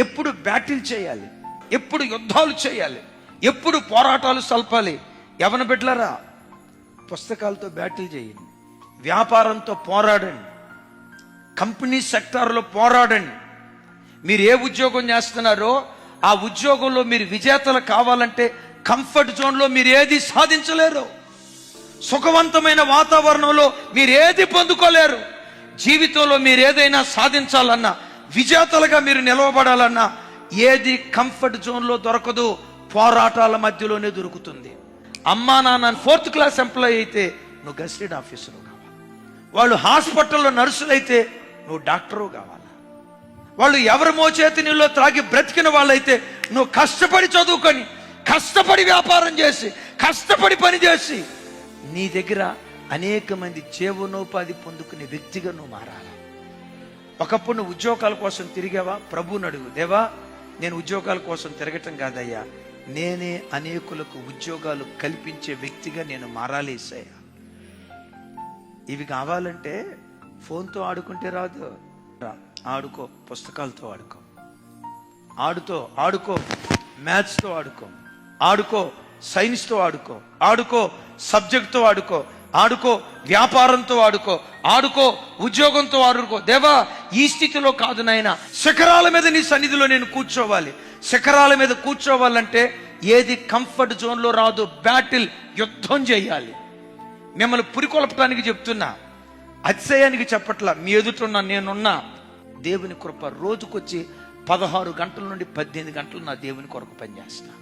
ఎప్పుడు బ్యాటిల్ చేయాలి, ఎప్పుడు యుద్ధాలు చేయాలి, ఎప్పుడు పోరాటాలు సల్పాలి. యవన బిడ్డలారా, పుస్తకాలతో బ్యాటిల్ చేయండి, వ్యాపారంతో పోరాడండి, కంపెనీ సెక్టార్లో పోరాడండి. మీరు ఏ ఉద్యోగం చేస్తున్నారో ఆ ఉద్యోగంలో మీరు విజేతలు కావాలంటే కంఫర్ట్ జోన్లో మీరు ఏది సాధించలేరు. సుఖవంతమైన వాతావరణంలో మీరు ఏది పొందుకోలేరు. జీవితంలో మీరు ఏదైనా సాధించాలన్నా, విజేతలుగా మీరు నిలవబడాలన్నా ఏది కంఫర్ట్ జోన్లో దొరకదు, పోరాటాల మధ్యలోనే దొరుకుతుంది. అమ్మా నాన్న 4th క్లాస్ ఎంప్లాయీ అయితే నువ్వు గెస్టెడ్ ఆఫీసరు కావాలి, వాళ్ళు హాస్పిటల్లో నర్సులు అయితే నువ్వు డాక్టరు కావాలి, వాళ్ళు ఎవరి మోచేతి నీళ్ళు త్రాగి బ్రతికిన వాళ్ళైతే నువ్వు కష్టపడి చదువుకొని, కష్టపడి వ్యాపారం చేసి, కష్టపడి పని చేసి నీ దగ్గర అనేక మంది జీవనోపాధి పొందుకునే వ్యక్తిగా నువ్వు మారాలి. ఒకప్పుడు నువ్వు ఉద్యోగాల కోసం తిరిగావా? ప్రభువుని అడుగు, దేవా నేను ఉద్యోగాల కోసం తిరగటం కాదయ్యా, నేనే అనేకులకు ఉద్యోగాలు కల్పించే వ్యక్తిగా నేను మారాలి యేసయ్యా. ఇవి కావాలంటే ఫోన్తో ఆడుకుంటే రాదు. ఆడుకో, పుస్తకాలతో ఆడుకో, ఆడుకో మ్యాథ్స్తో ఆడుకో, సైన్స్తో ఆడుకో, సబ్జెక్ట్తో ఆడుకో, వ్యాపారంతో ఆడుకో, ఉద్యోగంతో ఆడుకో. దేవా ఈ స్థితిలో కాదు నాయన, శిఖరాల మీద నీ సన్నిధిలో నేను కూర్చోవాలి. శిఖరాల మీద కూర్చోవాలంటే ఏది కంఫర్ట్ జోన్లో రాదు, బ్యాటిల్, యుద్ధం చేయాలి. మిమ్మల్ని పురికొల్పటానికి చెప్తున్నా, అతిశయానికి చెప్పట్లా. మీ ఎదుటున్నా నేనున్నా. దేవుని కృప రోజుకొచ్చి 16 గంటల నుండి 18 గంటలు నా దేవుని కొరకు పనిచేస్తా.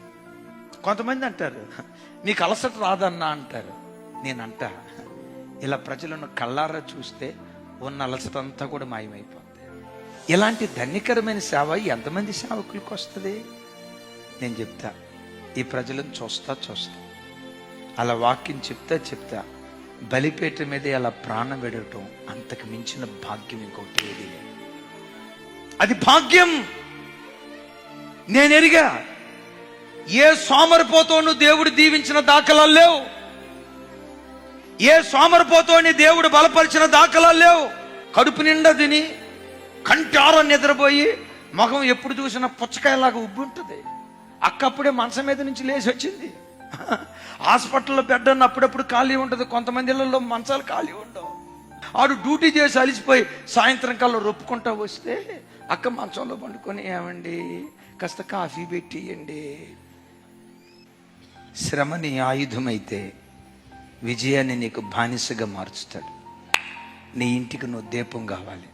కొంతమంది అంటారు నీకు అలసట రాదన్నా అంటారు. నేనంటా, ఇలా ప్రజలను కళ్ళారా చూస్తే ఉన్న అలసట అంతా కూడా మాయమైపోతుంది. ఇలాంటి ధన్యకరమైన సేవ ఎంతమంది సేవకులకు వస్తుంది? నేను చెప్తా, ఈ ప్రజలను చూస్తా అలా వాక్యం చెప్తా బలిపేట మీద అలా ప్రాణం పెడటం అంతకు మించిన భాగ్యం ఇంకొకటి ఏది లేదు. అది భాగ్యం. నేను ఎరిగా ఏ సోమరిపోతోను దేవుడు దీవించిన దాఖలాలు లేవు, ఏ సోమరిపోతోని దేవుడు బలపరిచిన దాఖలాలు లేవు. కడుపు నిండా తిని కంటారం నిద్రపోయి ముఖం ఎప్పుడు చూసినా పుచ్చకాయలాగా ఉబ్బి ఉంటుంది. అక్కప్పుడే మంచం మీద నుంచి లేచి వచ్చింది. హాస్పిటల్లో బెడ్ అన్న అప్పుడప్పుడు ఖాళీ ఉంటుంది, కొంతమంది ఇళ్లలో మంచాలు ఖాళీ ఉండవు. ఆడు డ్యూటీ చేసి అలిసిపోయి సాయంత్రం కల్లా రొప్పుకుంటా వస్తే అక్క మంచంలో పండుకొని, ఏమండి కాస్త కాఫీ పెట్టియండి. శ్రమ నీ ఆయుధమైతే విజయాన్ని నీకు బానిసగా మార్చుతాడు. నీ ఇంటికి నువ్వు దీపం కావాలి.